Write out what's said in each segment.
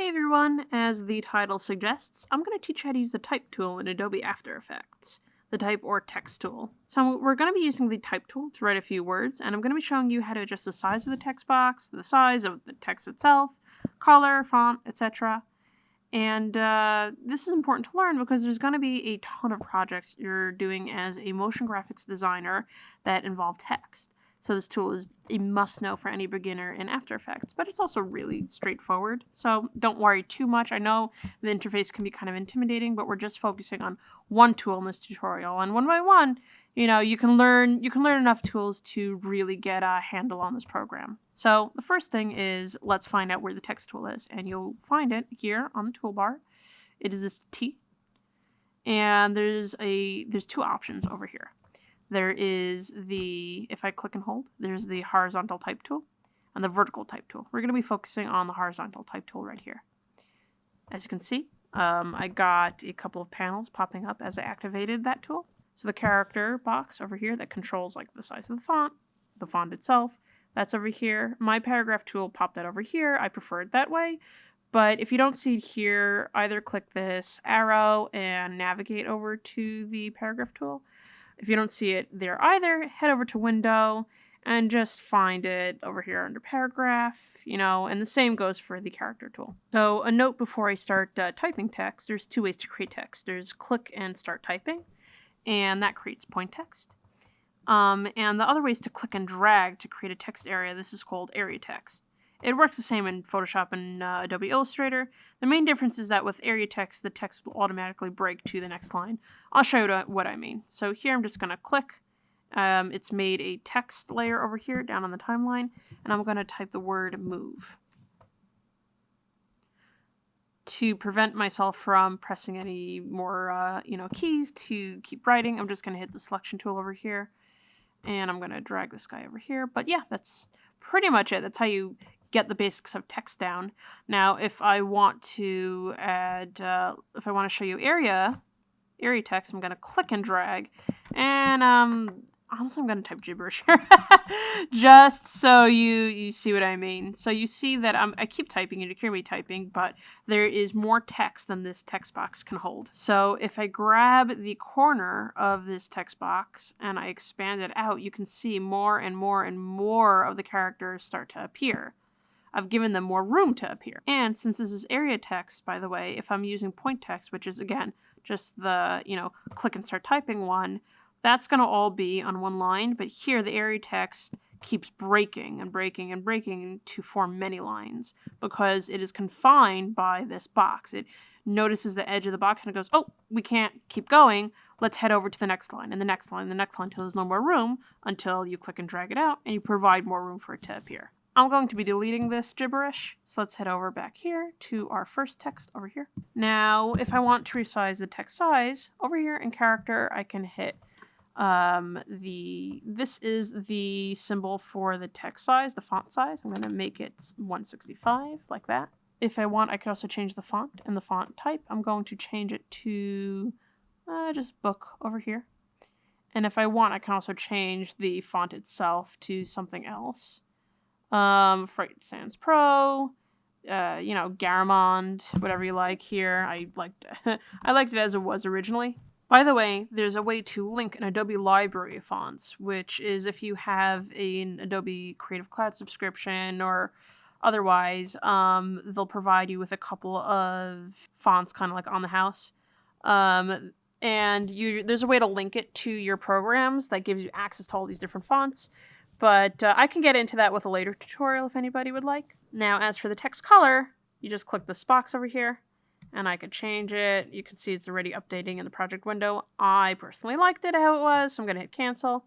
Hey everyone, as the title suggests, I'm going to teach you how to use the type tool in Adobe After Effects, the type or text tool. So we're going to be using the type tool to write a few words, and I'm going to be showing you how to adjust the size of the text box, the size of the text itself, color, font, etc. And this is important to learn because there's going to be a ton of projects you're doing as a motion graphics designer that involve text. So this tool is a must-know for any beginner in After Effects, but it's also really straightforward. So don't worry too much. I know the interface can be kind of intimidating, but we're just focusing on one tool in this tutorial. And one by one, you can learn enough tools to really get a handle on this program. So the first thing is, let's find out where the text tool is, and you'll find it here on the toolbar. It is this T, and there's two options over here. There is if I click and hold, there's the horizontal type tool and the vertical type tool. We're going to be focusing on the horizontal type tool right here. As you can see, I got a couple of panels popping up as I activated that tool. So the character box over here that controls like the size of the font itself, that's over here. My paragraph tool popped that over here. I prefer it that way. But if you don't see it here, either click this arrow and navigate over to the paragraph tool. If you don't see it there either, head over to Window and just find it over here under Paragraph, and the same goes for the Character tool. So a note before I start typing text, there's two ways to create text. There's click and start typing, and that creates point text. And the other way is to click and drag to create a text area. This is called area text. It works the same in Photoshop and Adobe Illustrator. The main difference is that with area text, the text will automatically break to the next line. I'll show you what I mean. So here I'm just going to click. It's made a text layer over here down on the timeline, and I'm going to type the word move. To prevent myself from pressing any more keys to keep writing, I'm just going to hit the selection tool over here, and I'm going to drag this guy over here. But yeah, that's pretty much it. That's how you get the basics of text down. Now, if I want to add, if I want to show you area text, I'm going to click and drag, and honestly, I'm going to type gibberish here, just so you see what I mean. So you see that I keep typing, you hear me typing, but there is more text than this text box can hold. So if I grab the corner of this text box and I expand it out, you can see more and more and more of the characters start to appear. I've given them more room to appear. And since this is area text, by the way, if I'm using point text, which is, again, just the, click and start typing one, that's going to all be on one line. But here, the area text keeps breaking and breaking and breaking to form many lines because it is confined by this box. It notices the edge of the box and it goes, oh, we can't keep going. Let's head over to the next line and the next line and the next line until there's no more room, until you click and drag it out and you provide more room for it to appear. I'm going to be deleting this gibberish, so let's head over back here to our first text over here. Now, if I want to resize the text size, over here in character, I can hit this is the symbol for the text size, the font size. I'm going to make it 165, like that. If I want, I can also change the font and the font type. I'm going to change it to just book over here. And if I want, I can also change the font itself to something else. Fright Sans Pro, Garamond, whatever you like here. I liked it as it was originally. By the way, there's a way to link an Adobe library of fonts, which is if you have an Adobe Creative Cloud subscription or otherwise, they'll provide you with a couple of fonts kind of like on the house. And there's a way to link it to your programs that gives you access to all these different fonts. But I can get into that with a later tutorial if anybody would like. Now, as for the text color, you just click this box over here, and I could change it. You can see it's already updating in the project window. I personally liked it how it was, so I'm going to hit cancel.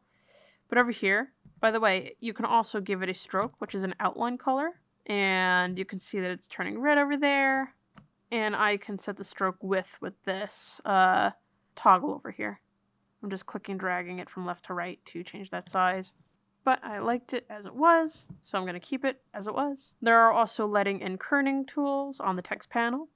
But over here, by the way, you can also give it a stroke, which is an outline color. And you can see that it's turning red over there. And I can set the stroke width with this toggle over here. I'm just clicking, dragging it from left to right to change that size. But I liked it as it was, so I'm going to keep it as it was. There are also leading and kerning tools on the text panel.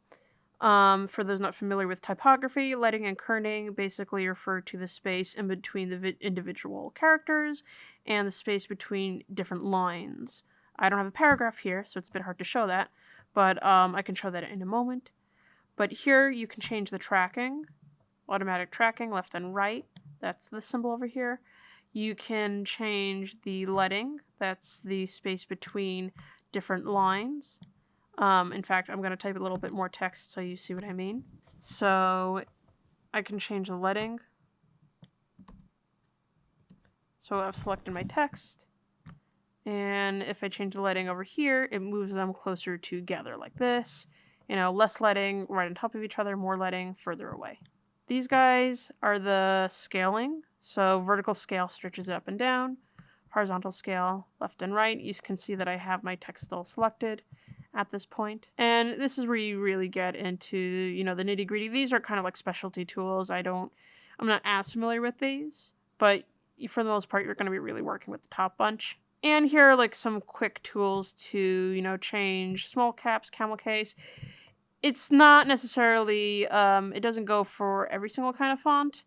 For those not familiar with typography, leading and kerning basically refer to the space in between the individual characters and the space between different lines. I don't have a paragraph here, so it's a bit hard to show that. but I can show that in a moment. But here you can change the tracking, automatic tracking, left and right. That's the symbol over here. You can change the leading. That's the space between different lines. In fact, I'm going to type a little bit more text so you see what I mean. So I can change the leading. So I've selected my text. And if I change the leading over here, it moves them closer together like this. You know, less leading right on top of each other, more leading further away. These guys are the scaling. So vertical scale stretches it up and down. Horizontal scale left and right. You can see that I have my text still selected at this point. And this is where you really get into, you know, the nitty gritty. These are kind of like specialty tools. I'm not as familiar with these, but for the most part, you're going to be really working with the top bunch. And here are like some quick tools to, you know, change small caps, camel case. It's not necessarily, it doesn't go for every single kind of font,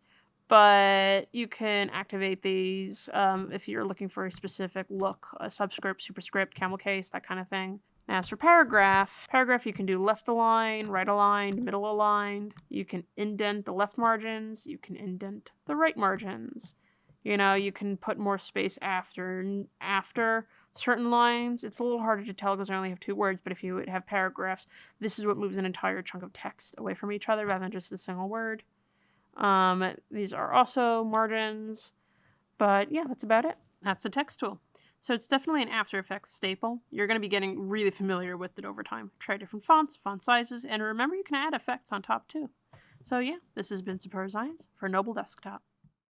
but you can activate these if you're looking for a specific look, a subscript, superscript, camel case, that kind of thing. As for paragraph you can do left aligned, right aligned, middle aligned. You can indent the left margins. You can indent the right margins. You know, you can put more space after certain lines. It's a little harder to tell because I only have 2 words, but if you have paragraphs, this is what moves an entire chunk of text away from each other rather than just a single word. These are also margins, but yeah, that's about it. That's the text tool. So it's definitely an After Effects staple. You're going to be getting really familiar with it over time. Try different fonts, font sizes, and remember you can add effects on top too. So yeah, this has been Super Science for Noble Desktop.